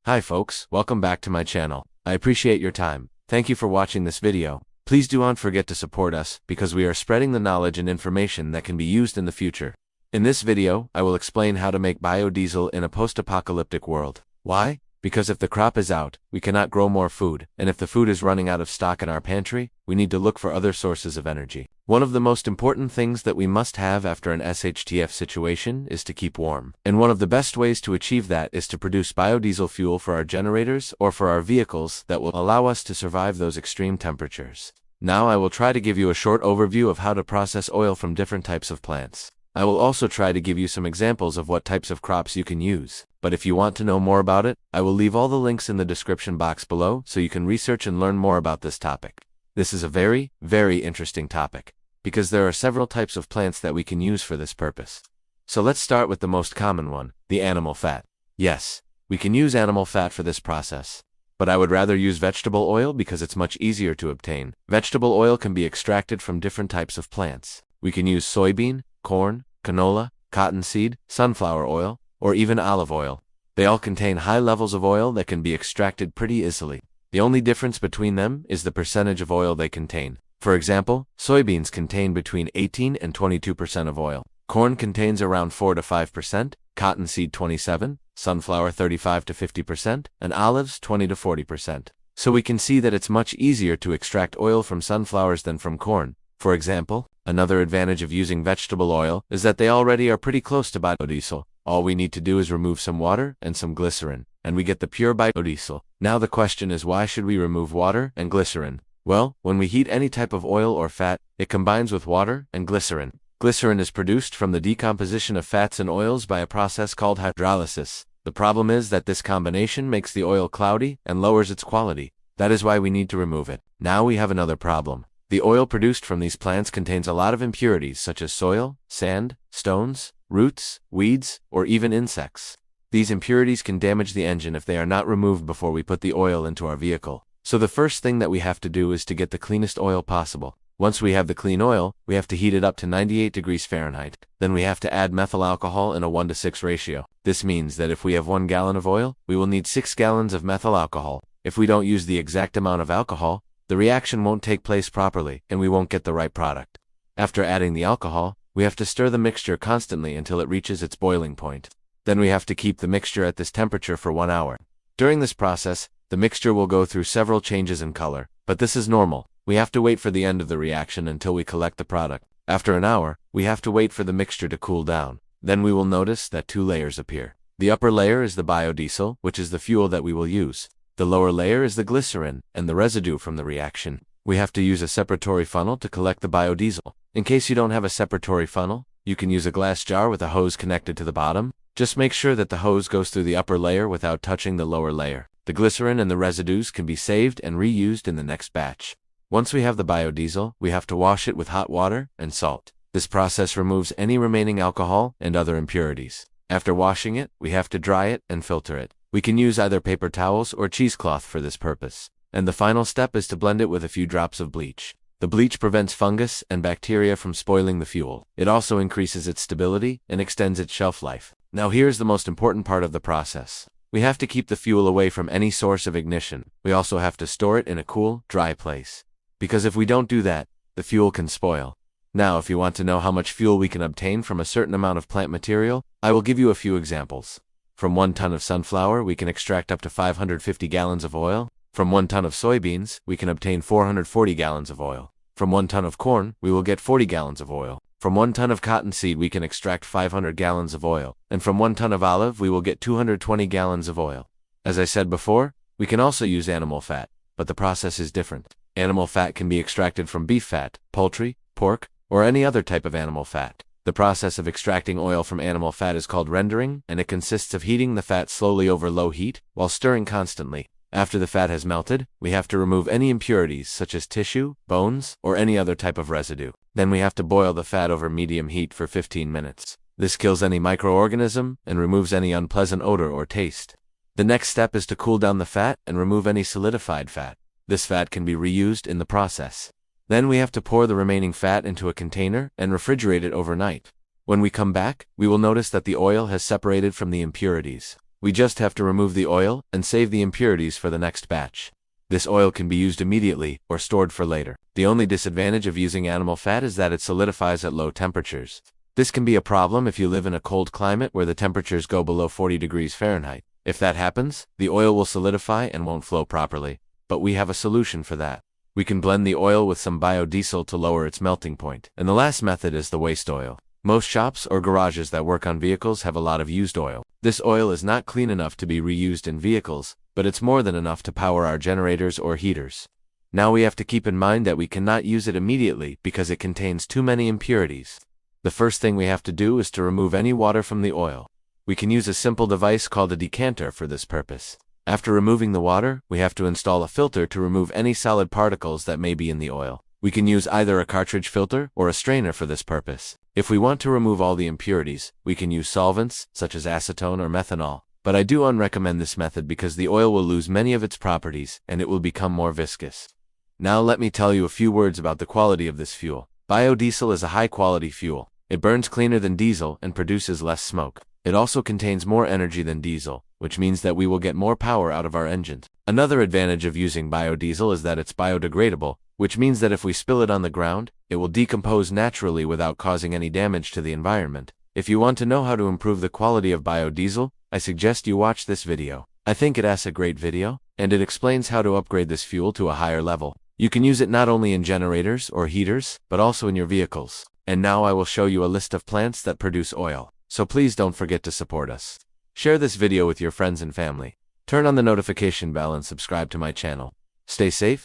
Hi folks, welcome back to my channel. I appreciate your time. Thank you for watching this video. Please do not forget to support us, because we are spreading the knowledge and information that can be used in the future. In this video, I will explain how to make biodiesel in a post-apocalyptic world. Why? Because if the crop is out, we cannot grow more food, and if the food is running out of stock in our pantry, we need to look for other sources of energy. One of the most important things that we must have after an SHTF situation is to keep warm. And one of the best ways to achieve that is to produce biodiesel fuel for our generators or for our vehicles that will allow us to survive those extreme temperatures. Now I will try to give you a short overview of how to process oil from different types of plants. I will also try to give you some examples of what types of crops you can use. But if you want to know more about it, I will leave all the links in the description box below so you can research and learn more about this topic. This is a very, very interesting topic, because there are several types of plants that we can use for this purpose. So let's start with the most common one, the animal fat. Yes, we can use animal fat for this process. But I would rather use vegetable oil because it's much easier to obtain. Vegetable oil can be extracted from different types of plants. We can use soybean, corn, canola, cottonseed, sunflower oil, or even olive oil. They all contain high levels of oil that can be extracted pretty easily. The only difference between them is the percentage of oil they contain. For example, soybeans contain between 18 and 22% of oil. Corn contains around 4 to 5%, cottonseed 27%, sunflower 35 to 50%, and olives 20 to 40%. So we can see that it's much easier to extract oil from sunflowers than from corn. For example, another advantage of using vegetable oil is that they already are pretty close to biodiesel. All we need to do is remove some water and some glycerin, and we get the pure biodiesel. Now the question is, why should we remove water and glycerin? Well, when we heat any type of oil or fat, it combines with water and glycerin. Glycerin is produced from the decomposition of fats and oils by a process called hydrolysis. The problem is that this combination makes the oil cloudy and lowers its quality. That is why we need to remove it. Now we have another problem. The oil produced from these plants contains a lot of impurities such as soil, sand, stones, roots, weeds, or even insects. These impurities can damage the engine if they are not removed before we put the oil into our vehicle. So the first thing that we have to do is to get the cleanest oil possible. Once we have the clean oil, we have to heat it up to 98 degrees Fahrenheit. Then we have to add methyl alcohol in a 1:6 ratio. This means that if we have 1 gallon of oil, we will need 6 gallons of methyl alcohol. If we don't use the exact amount of alcohol, the reaction won't take place properly, and we won't get the right product. After adding the alcohol, we have to stir the mixture constantly until it reaches its boiling point. Then we have to keep the mixture at this temperature for 1 hour. During this process, the mixture will go through several changes in color, but this is normal. We have to wait for the end of the reaction until we collect the product. After an hour, we have to wait for the mixture to cool down. Then we will notice that 2 layers appear. The upper layer is the biodiesel, which is the fuel that we will use. The lower layer is the glycerin and the residue from the reaction. We have to use a separatory funnel to collect the biodiesel. In case you don't have a separatory funnel, you can use a glass jar with a hose connected to the bottom. Just make sure that the hose goes through the upper layer without touching the lower layer. The glycerin and the residues can be saved and reused in the next batch. Once we have the biodiesel, we have to wash it with hot water and salt. This process removes any remaining alcohol and other impurities. After washing it, we have to dry it and filter it. We can use either paper towels or cheesecloth for this purpose. And the final step is to blend it with a few drops of bleach. The bleach prevents fungus and bacteria from spoiling the fuel. It also increases its stability and extends its shelf life. Now here's the most important part of the process. We have to keep the fuel away from any source of ignition. We also have to store it in a cool, dry place. Because if we don't do that, the fuel can spoil. Now if you want to know how much fuel we can obtain from a certain amount of plant material, I will give you a few examples. From 1 ton of sunflower, we can extract up to 550 gallons of oil. From 1 ton of soybeans, we can obtain 440 gallons of oil. From 1 ton of corn, we will get 40 gallons of oil. From 1 ton of cottonseed, we can extract 500 gallons of oil. And from 1 ton of olive, we will get 220 gallons of oil. As I said before, we can also use animal fat, but the process is different. Animal fat can be extracted from beef fat, poultry, pork, or any other type of animal fat. The process of extracting oil from animal fat is called rendering, and it consists of heating the fat slowly over low heat, while stirring constantly. After the fat has melted, we have to remove any impurities such as tissue, bones, or any other type of residue. Then we have to boil the fat over medium heat for 15 minutes. This kills any microorganism and removes any unpleasant odor or taste. The next step is to cool down the fat and remove any solidified fat. This fat can be reused in the process. Then we have to pour the remaining fat into a container and refrigerate it overnight. When we come back, we will notice that the oil has separated from the impurities. We just have to remove the oil and save the impurities for the next batch. This oil can be used immediately or stored for later. The only disadvantage of using animal fat is that it solidifies at low temperatures. This can be a problem if you live in a cold climate where the temperatures go below 40 degrees Fahrenheit. If that happens, the oil will solidify and won't flow properly. But we have a solution for that. We can blend the oil with some biodiesel to lower its melting point. And the last method is the waste oil. Most shops or garages that work on vehicles have a lot of used oil. This oil is not clean enough to be reused in vehicles, but it's more than enough to power our generators or heaters. Now we have to keep in mind that we cannot use it immediately because it contains too many impurities. The first thing we have to do is to remove any water from the oil. We can use a simple device called a decanter for this purpose. After removing the water, we have to install a filter to remove any solid particles that may be in the oil. We can use either a cartridge filter or a strainer for this purpose. If we want to remove all the impurities, we can use solvents, such as acetone or methanol. But I do unrecommend this method because the oil will lose many of its properties and it will become more viscous. Now let me tell you a few words about the quality of this fuel. Biodiesel is a high-quality fuel. It burns cleaner than diesel and produces less smoke. It also contains more energy than diesel, which means that we will get more power out of our engines. Another advantage of using biodiesel is that it's biodegradable, which means that if we spill it on the ground, it will decompose naturally without causing any damage to the environment. If you want to know how to improve the quality of biodiesel, I suggest you watch this video. I think it's a great video, and it explains how to upgrade this fuel to a higher level. You can use it not only in generators or heaters, but also in your vehicles. And now I will show you a list of plants that produce oil. So please don't forget to support us. Share this video with your friends and family. Turn on the notification bell and subscribe to my channel. Stay safe,